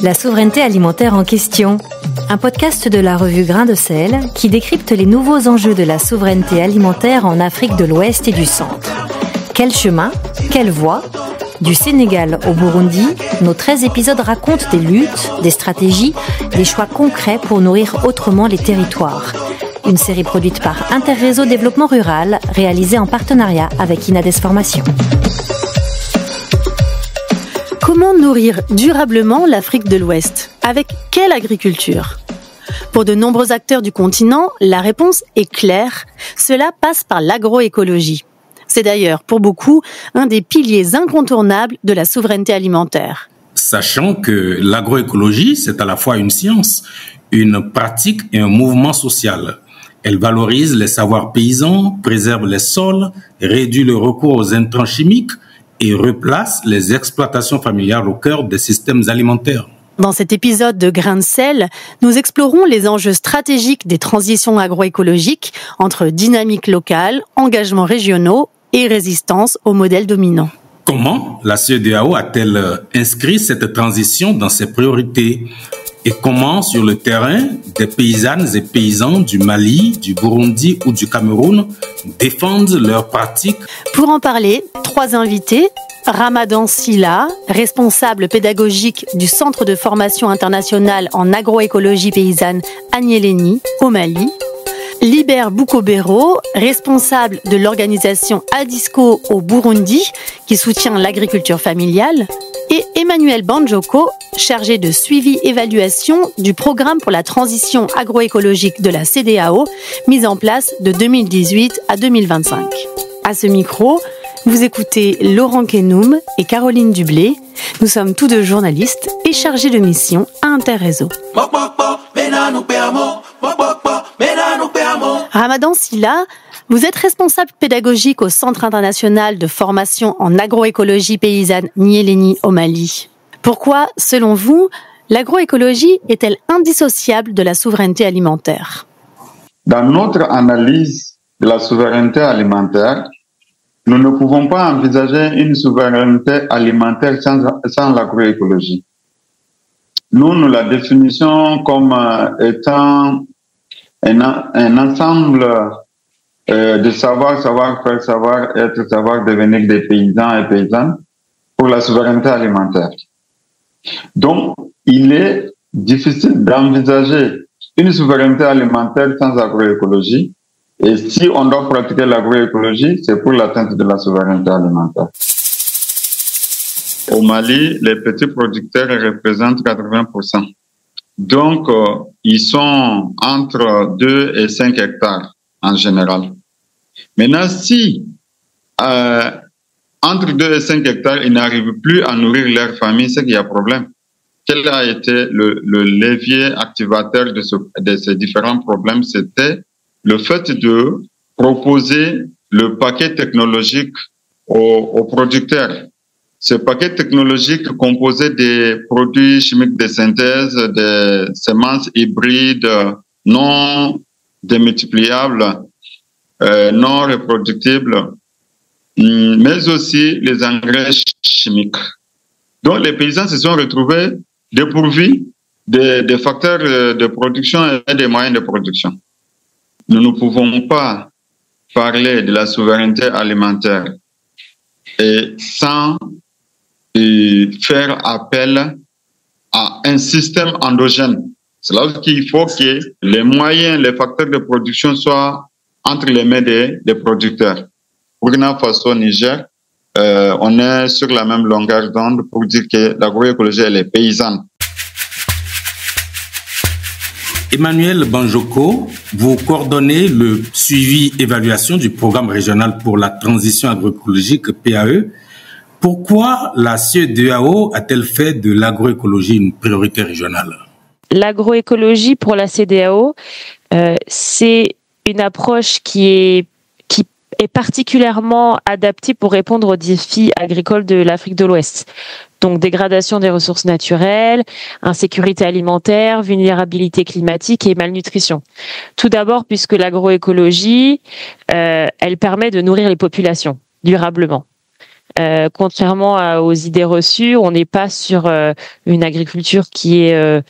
La souveraineté alimentaire en question. Un podcast de la revue Grain de Sel qui décrypte les nouveaux enjeux de la souveraineté alimentaire en Afrique de l'Ouest et du Centre. Quel chemin ? Quelle voie ? Du Sénégal au Burundi, nos 13 épisodes racontent des luttes, des stratégies, des choix concrets pour nourrir autrement les territoires. Une série produite par Interréseau Développement Rural, réalisée en partenariat avec Inades Formation. Comment nourrir durablement l'Afrique de l'Ouest ? Avec quelle agriculture ? Pour de nombreux acteurs du continent, la réponse est claire. Cela passe par l'agroécologie. C'est d'ailleurs, pour beaucoup, un des piliers incontournables de la souveraineté alimentaire. Sachant que l'agroécologie, c'est à la fois une science, une pratique et un mouvement social. Elle valorise les savoirs paysans, préserve les sols, réduit le recours aux intrants chimiques et replace les exploitations familiales au cœur des systèmes alimentaires. Dans cet épisode de Grain de Sel, nous explorons les enjeux stratégiques des transitions agroécologiques entre dynamique locale, engagements régionaux et résistance aux modèles dominants. Comment la CEDEAO a-t-elle inscrit cette transition dans ses priorités ? Et comment, sur le terrain, des paysannes et paysans du Mali, du Burundi ou du Cameroun défendent leurs pratiques ? Pour en parler, 3 invités. Ramadan Sylla, responsable pédagogique du Centre de formation internationale en agroécologie paysanne Agneleni au Mali. Libert Boukobero, responsable de l'organisation Adisco au Burundi, qui soutient l'agriculture familiale, et Emmanuel Banjoko, chargé de suivi-évaluation du programme pour la transition agroécologique de la CEDEAO, mis en place de 2018 à 2025. À ce micro, vous écoutez Laurent Kenoum et Caroline Dublé. Nous sommes tous deux journalistes et chargés de mission à Interréseau. Ramadan Sylla, vous êtes responsable pédagogique au Centre international de formation en agroécologie paysanne Agneleni au Mali. Pourquoi, selon vous, l'agroécologie est-elle indissociable de la souveraineté alimentaire ? Dans notre analyse de la souveraineté alimentaire, nous ne pouvons pas envisager une souveraineté alimentaire sans l'agroécologie. Nous la définissons comme étant un ensemble de savoir-faire, savoir-être, savoir-devenir des paysans et paysannes pour la souveraineté alimentaire. Donc, il est difficile d'envisager une souveraineté alimentaire sans agroécologie. Et si on doit pratiquer l'agroécologie, c'est pour l'atteinte de la souveraineté alimentaire. Au Mali, les petits producteurs représentent 80%. Donc, ils sont entre 2 et 5 hectares en général. Maintenant, si entre 2 et 5 hectares, ils n'arrivent plus à nourrir leur famille, c'est qu'il y a problème. Quel a été le levier activateur de ces différents problèmes? C'était le fait de proposer le paquet technologique aux producteurs. Ce paquet technologique composé des produits chimiques de synthèse, des semences hybrides non démultipliables, non reproductibles, mais aussi les engrais chimiques. Donc les paysans se sont retrouvés dépourvus des facteurs de production et des moyens de production. Nous ne pouvons pas parler de la souveraineté alimentaire et sans faire appel à un système endogène. C'est là qu'il faut que les moyens, les facteurs de production soient entre les mains des producteurs. Burkina Faso, Niger, on est sur la même longueur d'onde pour dire que l'agroécologie, elle est paysanne. Emmanuel Banjoko, vous coordonnez le suivi-évaluation du programme régional pour la transition agroécologique PAE. Pourquoi la CEDEAO a-t-elle fait de l'agroécologie une priorité régionale ? L'agroécologie pour la CEDEAO, c'est une approche qui est particulièrement adaptée pour répondre aux défis agricoles de l'Afrique de l'Ouest. Donc dégradation des ressources naturelles, insécurité alimentaire, vulnérabilité climatique et malnutrition. Tout d'abord, puisque l'agroécologie, elle permet de nourrir les populations durablement. Contrairement aux idées reçues, on n'est pas sur une agriculture qui est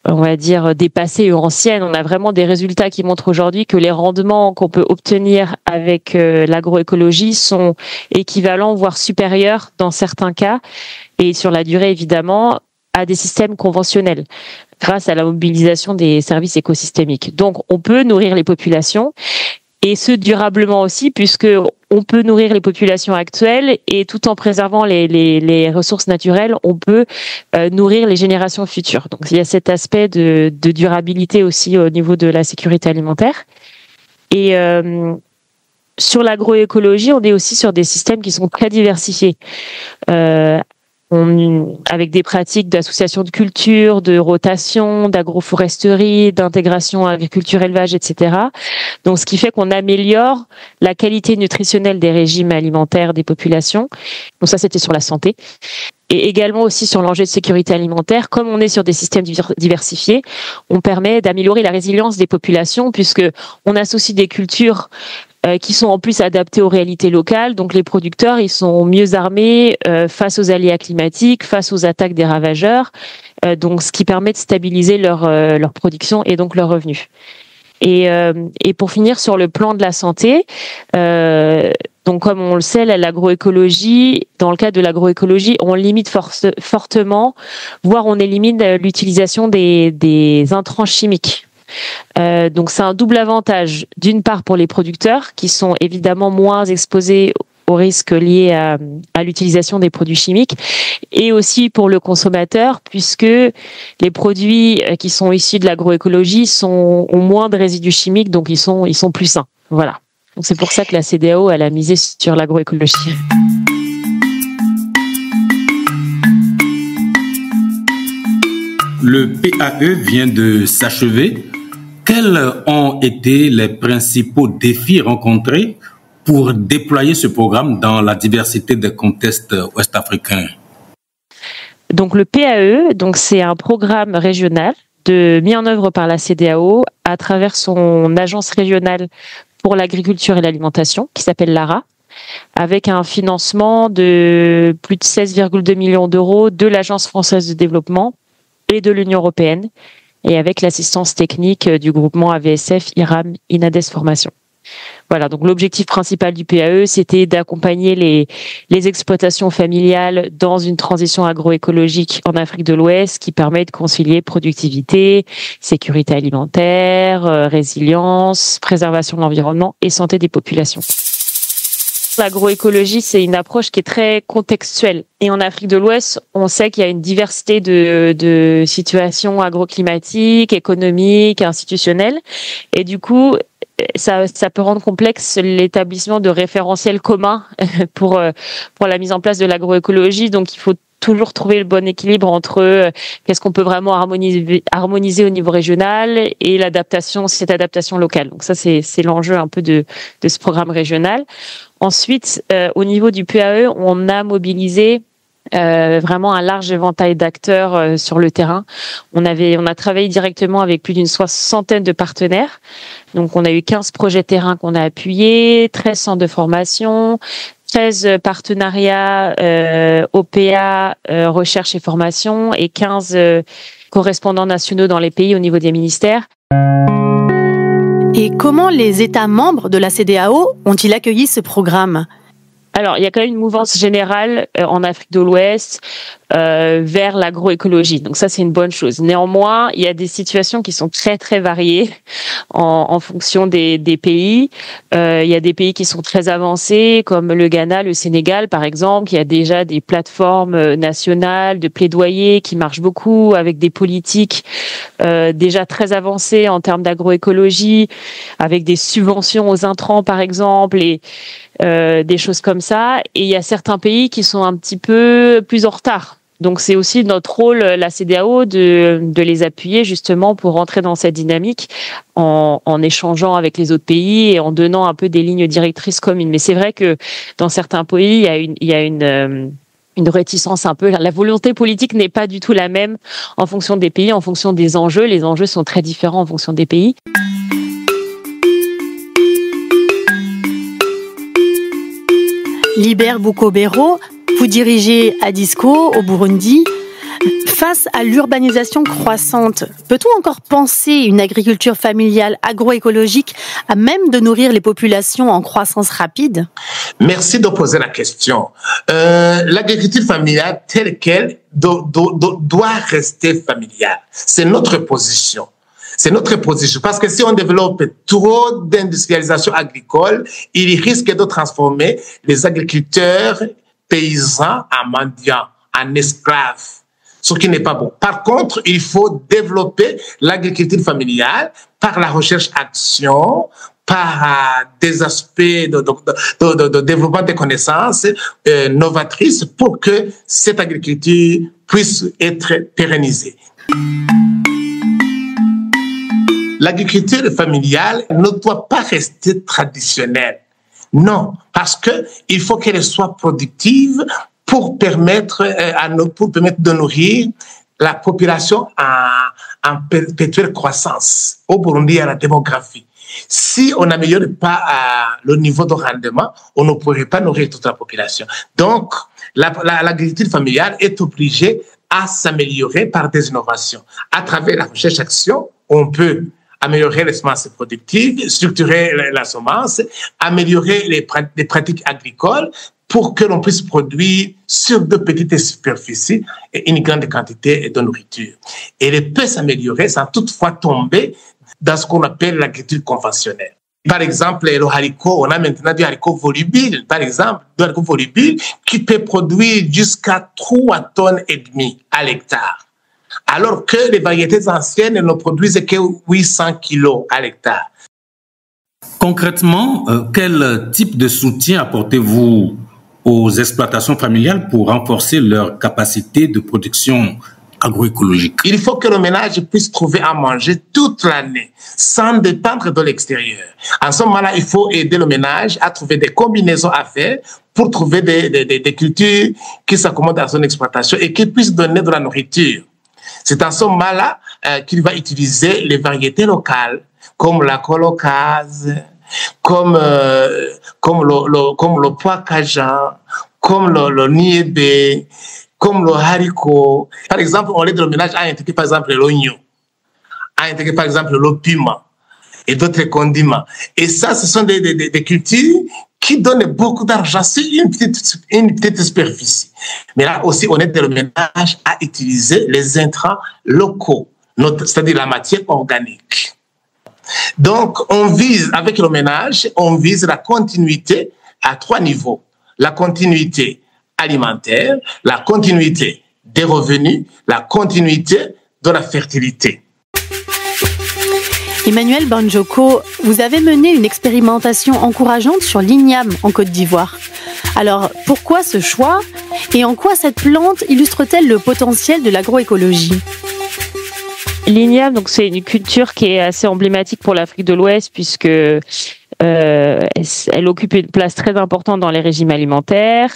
on va dire dépassée ou ancienne. On a vraiment des résultats qui montrent aujourd'hui que les rendements qu'on peut obtenir avec l'agroécologie sont équivalents, voire supérieurs dans certains cas, et sur la durée évidemment, à des systèmes conventionnels, grâce à la mobilisation des services écosystémiques. Donc on peut nourrir les populations, et ce durablement aussi, puisque on peut nourrir les populations actuelles et tout en préservant les ressources naturelles, on peut nourrir les générations futures. Donc il y a cet aspect de durabilité aussi au niveau de la sécurité alimentaire. Et sur l'agroécologie, on est aussi sur des systèmes qui sont très diversifiés. Avec des pratiques d'association de culture, de rotation, d'agroforesterie, d'intégration agriculture-élevage, etc. Donc, ce qui fait qu'on améliore la qualité nutritionnelle des régimes alimentaires des populations. Donc ça, c'était sur la santé. Et également aussi sur l'enjeu de sécurité alimentaire. Comme on est sur des systèmes diversifiés, on permet d'améliorer la résilience des populations puisque on associe des cultures qui sont en plus adaptés aux réalités locales. Donc les producteurs, ils sont mieux armés face aux aléas climatiques, face aux attaques des ravageurs, donc ce qui permet de stabiliser leur production et donc leurs revenus. Et pour finir sur le plan de la santé, donc comme on le sait, l'agroécologie, dans le cadre de l'agroécologie, on limite fortement, voire on élimine l'utilisation des intrants chimiques. Donc c'est un double avantage, d'une part pour les producteurs qui sont évidemment moins exposés aux risques liés à l'utilisation des produits chimiques, et aussi pour le consommateur puisque les produits qui sont issus de l'agroécologie ont moins de résidus chimiques, donc ils sont plus sains. Voilà. Donc c'est pour ça que la CEDEAO elle a misé sur l'agroécologie. Le PAE vient de s'achever. Quels ont été les principaux défis rencontrés pour déployer ce programme dans la diversité des contextes ouest-africains? Donc le PAE, c'est un programme régional mis en œuvre par la CEDEAO à travers son agence régionale pour l'agriculture et l'alimentation qui s'appelle l'ARA, avec un financement de plus de 16,2 millions d'euros de l'Agence française de développement et de l'Union européenne, et avec l'assistance technique du groupement AVSF, IRAM, INADES Formation. Voilà, donc l'objectif principal du PAE, c'était d'accompagner les exploitations familiales dans une transition agroécologique en Afrique de l'Ouest qui permet de concilier productivité, sécurité alimentaire, résilience, préservation de l'environnement et santé des populations. L'agroécologie, c'est une approche qui est très contextuelle. Et en Afrique de l'Ouest, on sait qu'il y a une diversité de situations agroclimatiques, économiques, institutionnelles. Et du coup, ça peut rendre complexe l'établissement de référentiels communs pour la mise en place de l'agroécologie. Donc, il faut toujours trouver le bon équilibre entre qu'est-ce qu'on peut vraiment harmoniser au niveau régional et cette adaptation locale. Donc ça, c'est l'enjeu un peu de ce programme régional. Ensuite, au niveau du PAE, on a mobilisé vraiment un large éventail d'acteurs sur le terrain. On a travaillé directement avec plus d'une soixantaine de partenaires. Donc, on a eu 15 projets terrain qu'on a appuyés, 13 centres de formation, 13 partenariats OPA, recherche et formation, et 15 correspondants nationaux dans les pays au niveau des ministères. Et comment les États membres de la CEDEAO ont-ils accueilli ce programme ? Alors, il y a quand même une mouvance générale en Afrique de l'Ouest vers l'agroécologie. Donc ça, c'est une bonne chose. Néanmoins, il y a des situations qui sont très, très variées en fonction des pays. Il y a des pays qui sont très avancés, comme le Ghana, le Sénégal, par exemple. Il y a déjà des plateformes nationales de plaidoyer qui marchent beaucoup, avec des politiques déjà très avancées en termes d'agroécologie, avec des subventions aux intrants, par exemple, et des choses comme ça. Et il y a certains pays qui sont un petit peu plus en retard. Donc c'est aussi notre rôle, la CEDEAO, de les appuyer justement pour rentrer dans cette dynamique en échangeant avec les autres pays et en donnant un peu des lignes directrices communes. Mais c'est vrai que dans certains pays, il y a une réticence un peu. La volonté politique n'est pas du tout la même en fonction des pays, en fonction des enjeux. Les enjeux sont très différents en fonction des pays. Libert Bukobero, vous dirigez Adisco au Burundi. Face à l'urbanisation croissante, peut-on encore penser une agriculture familiale agroécologique à même de nourrir les populations en croissance rapide? Merci de poser la question. L'agriculture familiale telle qu'elle doit rester familiale. C'est notre position. C'est notre position. Parce que si on développe trop d'industrialisation agricole, il risque de transformer les agriculteurs paysans en mendiants, en esclaves. Ce qui n'est pas bon. Par contre, il faut développer l'agriculture familiale par la recherche-action, par des aspects de développement des connaissances novatrices pour que cette agriculture puisse être pérennisée. L'agriculture familiale ne doit pas rester traditionnelle. Non, parce que il faut qu'elle soit productive pour permettre de nourrir la population en perpétuelle croissance. Au Burundi, il y a la démographie. Si on n'améliore pas le niveau de rendement, on ne pourrait pas nourrir toute la population. Donc, l'agriculture familiale est obligée à s'améliorer par des innovations. À travers la recherche-action, on peut améliorer les semences productives, structurer la semence, améliorer les pratiques agricoles pour que l'on puisse produire sur de petites superficies une grande quantité de nourriture. Et elle peut s'améliorer sans toutefois tomber dans ce qu'on appelle l'agriculture conventionnelle. Par exemple, le haricot, on a maintenant du haricot volubile, par exemple, du haricot volubile qui peut produire jusqu'à 3 tonnes et demie à l'hectare. Alors que les variétés anciennes ne produisent que 800 kilos à l'hectare. Concrètement, quel type de soutien apportez-vous aux exploitations familiales pour renforcer leur capacité de production agroécologique? Il faut que le ménage puisse trouver à manger toute l'année, sans dépendre de l'extérieur. En ce moment-là, il faut aider le ménage à trouver des combinaisons à faire pour trouver des cultures qui s'accommodent à son exploitation et qui puissent donner de la nourriture. C'est en ce moment-là qu'il va utiliser les variétés locales, comme la colocase, comme le pois cajan, comme le niébé, comme le haricot. Par exemple, on aide le ménage à intégrer par exemple l'oignon, à intégrer par exemple le piment et d'autres condiments. Et ça, ce sont des cultures qui donnent beaucoup d'argent sur une petite superficie. Mais là aussi, on aide le ménage à utiliser les intrants locaux, c'est-à-dire la matière organique. Donc, avec le ménage, on vise la continuité à 3 niveaux. La continuité alimentaire, la continuité des revenus, la continuité de la fertilité. Emmanuel Banjoko, vous avez mené une expérimentation encourageante sur l'igname en Côte d'Ivoire. Alors, pourquoi ce choix et en quoi cette plante illustre-t-elle le potentiel de l'agroécologie ? L'igname, donc c'est une culture qui est assez emblématique pour l'Afrique de l'Ouest puisque elle occupe une place très importante dans les régimes alimentaires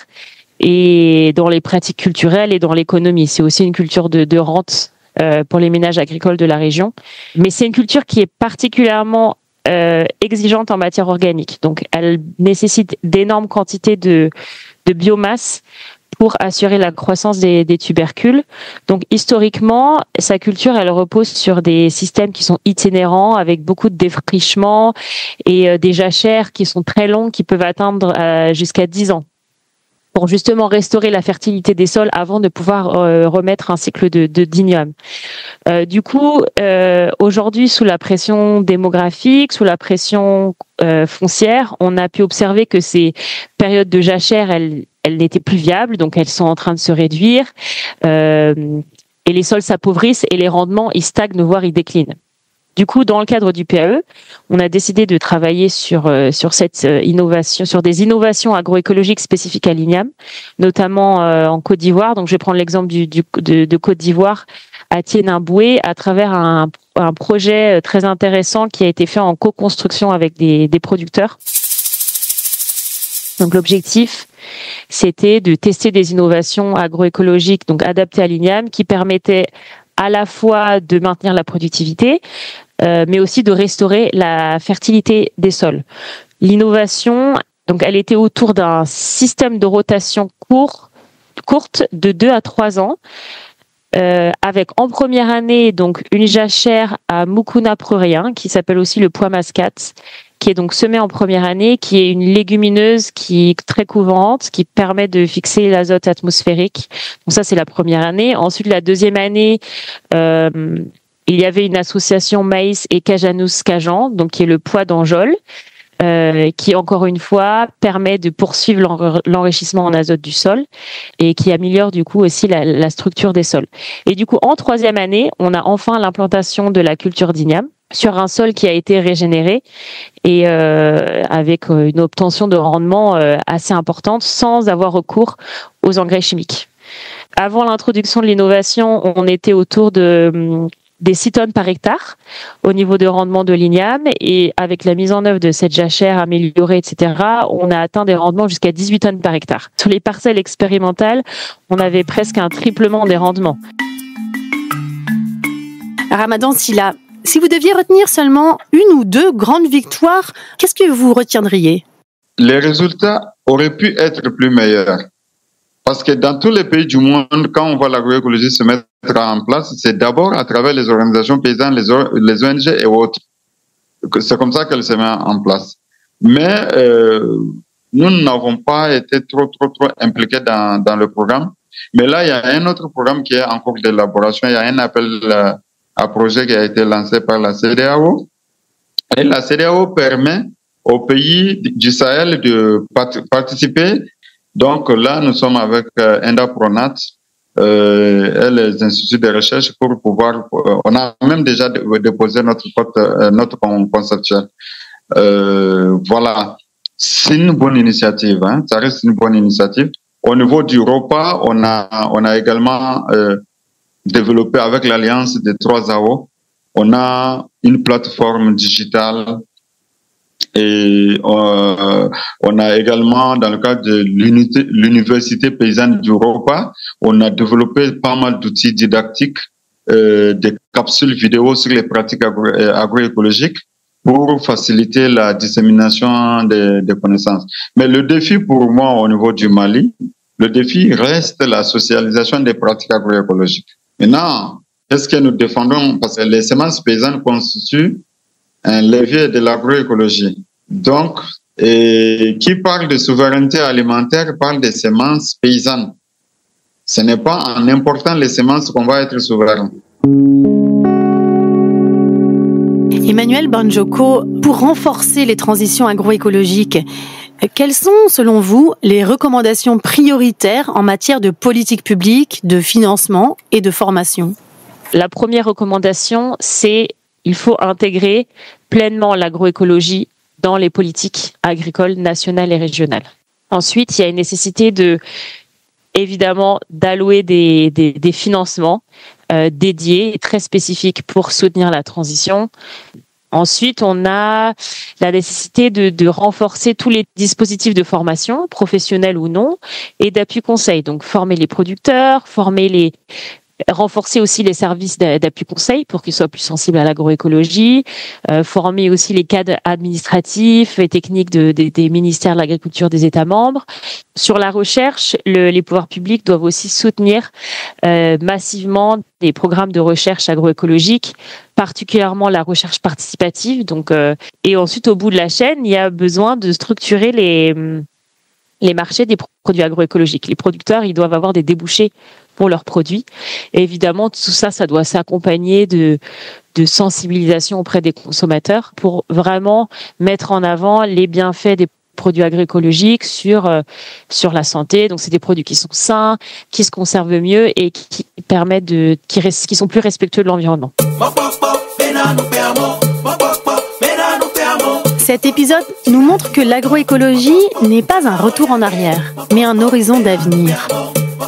et dans les pratiques culturelles et dans l'économie. C'est aussi une culture de rente pour les ménages agricoles de la région. Mais c'est une culture qui est particulièrement exigeante en matière organique. Donc, elle nécessite d'énormes quantités de biomasse pour assurer la croissance des tubercules. Donc, historiquement, sa culture, elle repose sur des systèmes qui sont itinérants, avec beaucoup de défrichements et des jachères qui sont très longues, qui peuvent atteindre jusqu'à 10 ans, pour justement restaurer la fertilité des sols avant de pouvoir remettre un cycle d'igname. Du coup, aujourd'hui, sous la pression démographique, sous la pression foncière, on a pu observer que ces périodes de jachère, elles n'étaient plus viables, donc elles sont en train de se réduire, et les sols s'appauvrissent et les rendements, ils stagnent, voire ils déclinent. Du coup, dans le cadre du PAE, on a décidé de travailler sur cette innovation, sur des innovations agroécologiques spécifiques à l'igname, notamment en Côte d'Ivoire. Donc, je vais prendre l'exemple de Côte d'Ivoire à Tienaboué, à travers un projet très intéressant qui a été fait en co-construction avec des producteurs. Donc, l'objectif, c'était de tester des innovations agroécologiques, donc adaptées à l'igname, qui permettaient à la fois de maintenir la productivité, mais aussi de restaurer la fertilité des sols. L'innovation, Donc, elle était autour d'un système de rotation courte de 2 à 3 ans, avec en première année donc une jachère à Mucuna prurien, qui s'appelle aussi le pois mascat, qui est donc semée en première année, qui est une légumineuse qui est très couvrante, qui permet de fixer l'azote atmosphérique. Donc ça, c'est la première année. Ensuite, la deuxième année, il y avait une association maïs et Cajanus cajan, donc qui est le pois d'Anjol, qui encore une fois permet de poursuivre l'enrichissement en azote du sol et qui améliore du coup aussi la structure des sols. Et du coup, en troisième année, on a enfin l'implantation de la culture d'igname sur un sol qui a été régénéré et avec une obtention de rendement assez importante sans avoir recours aux engrais chimiques. Avant l'introduction de l'innovation, on était autour des 6 tonnes par hectare au niveau de rendement de l'igname, et avec la mise en œuvre de cette jachère améliorée, etc., on a atteint des rendements jusqu'à 18 tonnes par hectare. Sur les parcelles expérimentales, on avait presque un triplement des rendements. Ramadan Sylla, si vous deviez retenir seulement 1 ou 2 grandes victoires, qu'est-ce que vous retiendriez? Les résultats auraient pu être plus meilleurs. Parce que dans tous les pays du monde, quand on voit l'agroécologie se mettre en place, c'est d'abord à travers les organisations paysannes, les ONG et autres. C'est comme ça qu'elle se met en place. Mais nous n'avons pas été trop impliqués dans le programme. Mais là, il y a un autre programme qui est en cours d'élaboration. Il y a un appel à projet qui a été lancé par la CEDEAO. Et la CEDEAO permet aux pays du Sahel de participer. Donc là, nous sommes avec Indapronat et les instituts de recherche pour pouvoir... on a même déjà déposé notre conceptuel. Voilà. C'est une bonne initiative. Hein. Ça reste une bonne initiative. Au niveau du repas, on a également développé avec l'Alliance des 3 AO, on a une plateforme digitale. Et on a également, dans le cadre de l'Université paysanne du repas, on a développé pas mal d'outils didactiques, des capsules vidéo sur les pratiques agroécologiques pour faciliter la dissémination des connaissances. Mais le défi pour moi au niveau du Mali, le défi reste la socialisation des pratiques agroécologiques. Maintenant, qu'est-ce que nous défendons? Parce que les semences paysannes constituent un levier de l'agroécologie. Donc, qui parle de souveraineté alimentaire parle des semences paysannes. Ce n'est pas en important les semences qu'on va être souverain. Emmanuel Banjoko, pour renforcer les transitions agroécologiques, quelles sont, selon vous, les recommandations prioritaires en matière de politique publique, de financement et de formation? La première recommandation, c'est il faut intégrer pleinement l'agroécologie dans les politiques agricoles nationales et régionales. Ensuite, il y a une nécessité évidemment d'allouer des financements dédiés et très spécifiques pour soutenir la transition. Ensuite, on a la nécessité de renforcer tous les dispositifs de formation, professionnels ou non, et d'appui conseil. Donc, former les producteurs, renforcer aussi les services d'appui conseil pour qu'ils soient plus sensibles à l'agroécologie, former aussi les cadres administratifs et techniques des ministères de l'Agriculture des États membres. Sur la recherche, les pouvoirs publics doivent aussi soutenir massivement des programmes de recherche agroécologique, particulièrement la recherche participative. Donc, et ensuite, au bout de la chaîne, il y a besoin de structurer les marchés des produits agroécologiques. Les producteurs, ils doivent avoir des débouchés pour leurs produits. Et évidemment, tout ça, ça doit s'accompagner de sensibilisation auprès des consommateurs pour vraiment mettre en avant les bienfaits des produits agroécologiques sur la santé. Donc, c'est des produits qui sont sains, qui se conservent mieux et qui permettent qui sont plus respectueux de l'environnement. Cet épisode nous montre que l'agroécologie n'est pas un retour en arrière, mais un horizon d'avenir.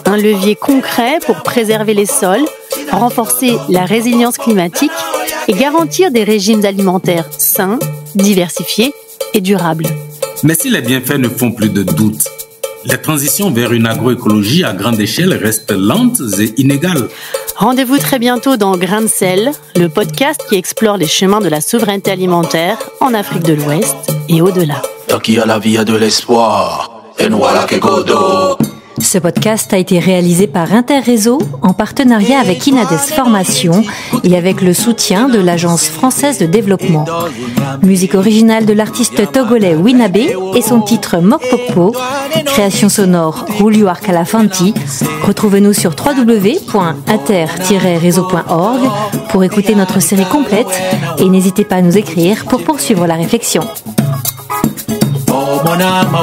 Un levier concret pour préserver les sols, renforcer la résilience climatique et garantir des régimes alimentaires sains, diversifiés et durables. Mais si les bienfaits ne font plus de doute, les transitions vers une agroécologie à grande échelle restent lentes et inégales. Rendez-vous très bientôt dans Grains de sel, le podcast qui explore les chemins de la souveraineté alimentaire en Afrique de l'Ouest et au-delà. tant qu'il y a la vie, il y a de l'espoir. Et nous voilà que Godot. Ce podcast a été réalisé par Interréseau en partenariat avec Inades Formation et avec le soutien de l'Agence française de développement. Musique originale de l'artiste togolais Winabé et son titre Mokpokpo. Création sonore Julio Calafanti. Retrouvez-nous sur www.inter-réseau.org pour écouter notre série complète et n'hésitez pas à nous écrire pour poursuivre la réflexion. Oh, mon âme,